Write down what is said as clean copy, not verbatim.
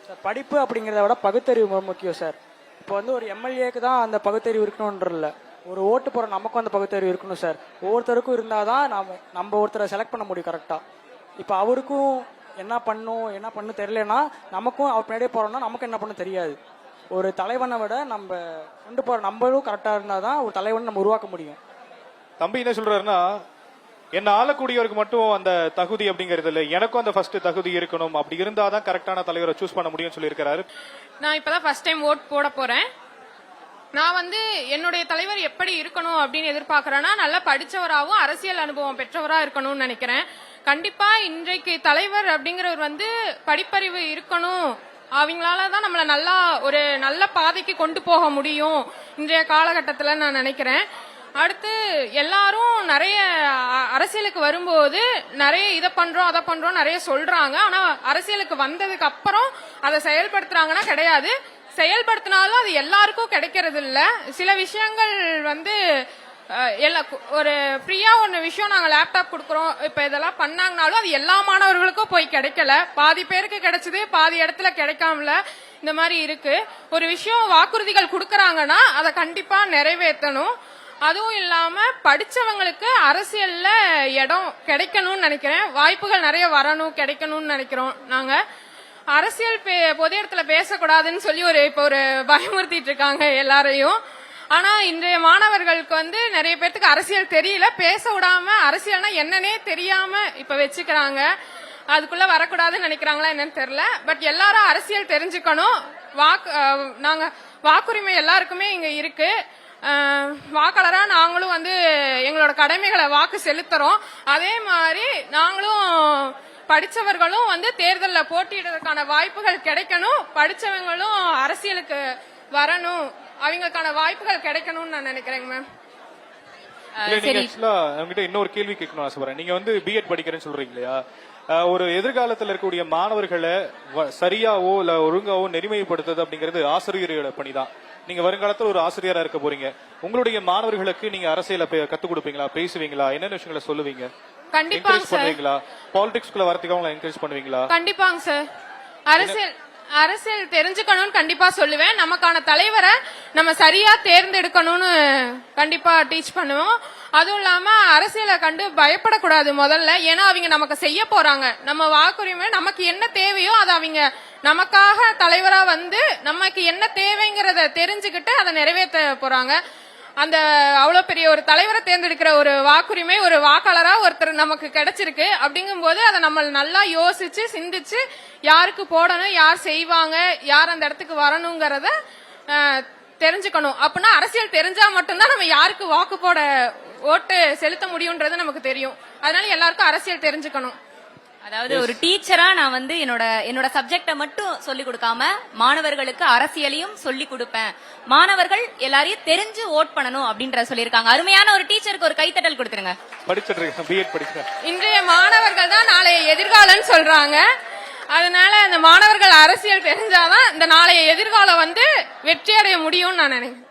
Sir படிப்பு அப்படிங்கிறத விட பகுத்தறிவு ரொம்ப முக்கியம் சார். இப்போ வந்து ஒரு எம்எல்ஏக்கு தான் அந்த பகுத்தறிவு இருக்கணும்ன்றல, ஒரு ஓட்டு போற நமக்கும் அந்த பகுத்தறிவு இருக்கணும் சார். ஒவ்வொருத்தருக்கும் இருந்தாதான் நம்ம ஒருத்தரை செலக்ட் பண்ண முடியும் கரெக்டா. இப்போ அவருக்கும் என்ன பண்ணு தெரியலன்னா நமக்கும் அவர் பின்னாடியே போறோம்னா நமக்கு என்ன பண்ண தெரியாது. ஒரு தலைவனை விட நம்ம கொண்டு போற நம்மளும் கரெக்டா இருந்தாதான் ஒரு தலைவனை நம்ம உருவாக்க முடியும். தம்பி என்ன சொல்றாருன்னா, என்ன ஆளக்கூடியவருக்கு மட்டும் அந்த தகுதி அப்படிங்கிறது இல்ல, எனக்கும் அந்த ஃபர்ஸ்ட் தகுதி இருக்கணும். அப்படி இருந்தாதான் கரெக்டான தலைவரை சூஸ் பண்ண முடியும்னு சொல்லி இருக்காரு. நான் இப்பதான் ஃபர்ஸ்ட் டைம் ஓட் போட போறேன். நான் வந்து என்னுடைய தலைவர் எப்படி இருக்கணும் அப்படின்னு எதிர்பார்க்கறேன்னா, நல்லா படிச்சவராகவும் அரசியல் அனுபவம் பெற்றவரா இருக்கணும்னு நினைக்கிறேன். கண்டிப்பா இன்றைக்கு தலைவர் அப்படிங்கிறவர் வந்து படிப்பறிவு இருக்கணும். அவங்களாலதான் நம்மள நல்லா ஒரு நல்ல பாதைக்கு கொண்டு போக முடியும் இன்றைய காலகட்டத்துல நான் நினைக்கிறேன். அடுத்து எல்லாரும் நிறைய அரசியலுக்கு வரும்போது நிறைய இதை பண்றோம் அதை பண்றோம் நிறைய சொல்றாங்க. ஆனா அரசியலுக்கு வந்ததுக்கு அப்புறம் அதை செயல்படுத்துறாங்கன்னா கிடையாது. செயல்படுத்தினாலும் அது எல்லாருக்கும் கிடைக்கிறது இல்ல. சில விஷயங்கள் வந்து ஒரு ஃப்ரீயா ஒன்னு விஷயம் நாங்க லேப்டாப் கொடுக்கறோம், இப்ப இதெல்லாம் பண்ணாங்கனாலும் அது எல்லா மாணவர்களுக்கும் போய் கிடைக்கல. பாதி பேருக்கு கிடைச்சது, பாதி இடத்துல கிடைக்காமல இந்த மாதிரி இருக்கு. ஒரு விஷயம் வாக்குறுதிகள் கொடுக்கறாங்கன்னா அதை கண்டிப்பா நிறைவேற்றணும். அதுவும் இல்லாம படிச்சவங்களுக்கு அரசியல்ல இடம் கிடைக்கணும்னு நினைக்கிறேன். வாய்ப்புகள் நிறைய வரணும் கிடைக்கணும்னு நினைக்கிறோம். நாங்க அரசியல் பொது இடத்துல பேசக்கூடாதுன்னு சொல்லி இப்ப ஒரு பயமுறுத்திட்டு இருக்காங்க எல்லாரையும். ஆனா இன்றைய மாணவர்களுக்கு வந்து நிறைய பேருக்கு அரசியல் தெரியல, பேச விடாம அரசியல்னா என்னன்னே தெரியாம இப்ப வச்சுக்கிறாங்க. அதுக்குள்ள வரக்கூடாதுன்னு நினைக்கிறாங்களா என்னன்னு தெரியல. பட் எல்லாரும் அரசியல் தெரிஞ்சுக்கணும். நாங்க வாக்குரிமை எல்லாருக்குமே இங்க இருக்கு. வாக்காளரா நாங்களும் வந்து எங்களோட கடமைகளை வாக்கு செலுத்துறோம். அதே மாதிரி நாங்களும் படிச்சவர்களும் வந்து தேர்தலில் போட்டியிடுறதுக்கான வாய்ப்புகள் கிடைக்கணும். படிச்சவங்களும் அரசியலுக்கு வரணும், அவங்களுக்கான வாய்ப்புகள் கிடைக்கணும்னு நான் நினைக்கிறேங்க மேம். இன்னொரு கேள்வி கேட்கணும் ஆசைப்படுறேன். நீங்க வந்து பிஎட் படிக்கிறேன்னு சொல்றீங்க இல்லையா, ஒரு எதிர்காலத்தில் இருக்கக்கூடிய மாணவர்களை சரியாவோ இல்ல ஒழுங்காவோ நெறிமைப்படுத்துறது அப்படிங்கிறது ஆசிரியரோட பணிதான். நீங்க வருங்காலத்தில் ஒரு ஆசிரியரா இருக்க போறீங்க. உங்களுடைய மாணவர்களுக்கு நீங்க அரசியல கத்துக் கொடுப்பீங்களா, பேசுவீங்களா, என்னென்ன விஷயங்களை சொல்லுவீங்க? கண்டிப்பாங்க சார். பாலிடிக்ஸ்குள்ள வரதுக்கு அவங்களை என்கரேஜ் பண்ணுவீங்களா? கண்டிப்பாங்க சார். அரசியல் தெரிஞ்சுக்கணும்னு கண்டிப்பா சொல்லுவேன். நமக்கான தலைவரை நம்ம சரியா தேர்ந்தெடுக்கணும்னு கண்டிப்பா டீச் பண்ணுவோம். அதுவும் இல்லாம அரசியலை கண்டு பயப்படக்கூடாது முதல்ல. ஏன்னா அவங்க நமக்கு செய்ய போறாங்க. நம்ம வாக்குரிமை நமக்கு என்ன தேவையோ அதை அவங்க நமக்காக தலைவரா வந்து நமக்கு என்ன தேவைங்கிறத தெரிஞ்சுக்கிட்டு அதை நிறைவேற்ற போறாங்க. அந்த அவ்வளவு பெரிய ஒரு தலைவரை தேர்ந்தெடுக்கிற ஒரு வாக்குரிமை ஒரு வாக்காளரா ஒருத்தர் நமக்கு கிடைச்சிருக்கு. அப்படிங்கும் போது அதை நம்ம நல்லா யோசிச்சு சிந்திச்சு யாருக்கு போடணும், யார் செய்வாங்க, யார் அந்த இடத்துக்கு வரணுங்கிறத தெரிஞ்சுக்கணும். அப்படின்னா அரசியல் தெரிஞ்சா மட்டும்தான் நம்ம யாருக்கு வாக்கு போட ஓட்டு செலுத்த முடியும்ன்றது நமக்கு தெரியும். அதனால எல்லாருக்கும் அரசியல் தெரிஞ்சுக்கணும். அதாவது ஒரு டீச்சரா நான் வந்து என்னோட சப்ஜெக்ட மட்டும் சொல்லி கொடுக்காம மாணவர்களுக்கு அரசியலையும் சொல்லி கொடுப்பேன். மாணவர்கள் எல்லாரையும் தெரிஞ்சு ஓட் பண்ணணும் அப்படின்ற சொல்லியிருக்காங்க. அருமையான ஒரு டீச்சருக்கு ஒரு கைத்தட்டல் கொடுத்துருங்க. இன்றைய மாணவர்கள் தான் நாளைய எதிர்காலம் சொல்றாங்க. அதனால இந்த மாணவர்கள் அரசியல் தெரிஞ்சாதான் இந்த நாளைய எதிர்காலம் வந்து வெற்றி அடைய முடியும்னு நான் நினைக்கிறேன்.